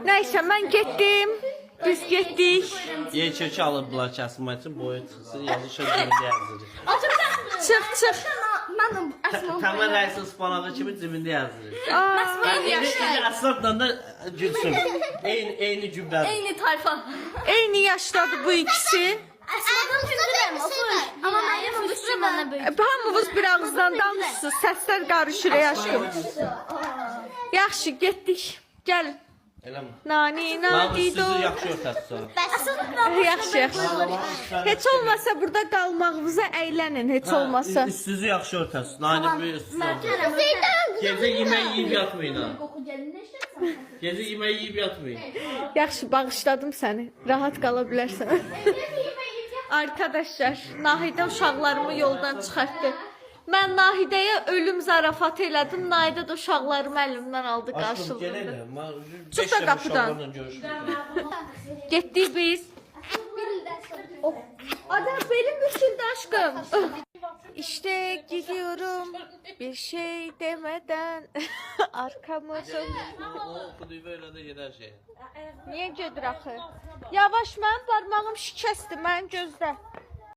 Neyse ben gittim. Biz gittik. Yer kökü alıblar kəsmək üçün boya çıxsın, yazışa cibində yazırıq. Çıx. Təmən rəisi ıspanağı kimi cibində yazırıq. Aa, Əsnafla da gülsün. Eyni cümlədir. Eyni tayfa. eyni yaşdadır bu ikisi. Ama benim üstüne bana böyle. Hamımız bir ağızdan danışsınız. Səslər qarışır aşkım. Yaxşı, getdik. Gəlin. Eləmi? Nani, Namus nani, sizi yaxşı örtəsiz. Yaxşı. Heç olmasa burada qalmağınıza əylənin, heç olmasa. Üstünüzü yaxşı örtəsiz. Nani bir üstünüzü. Gecə yemək yeyib yatmayın ha. Gecə yemək yeyib yatmayın. Yaxşı, bağışladım səni. Rahat qala bilərsən. Arkadaşlar, Nahidə uşaqlarımı yoldan çıxartdı. Mən Nahidəyə ölüm zarafatı elədim. Nahidə də uşaqlarımı əlimdən aldı, Aşkım qarşıladı. gələk. Çıx da qapıdan. Getdik biz. Adam belim büküldü aşkım. İşte gidiyorum bir şey demeden arkamı dön. O xuduyva elə də gedər şey. Niyə gedir axı? Yavaş, mənim barmağım şikəsdir, mən gözlə.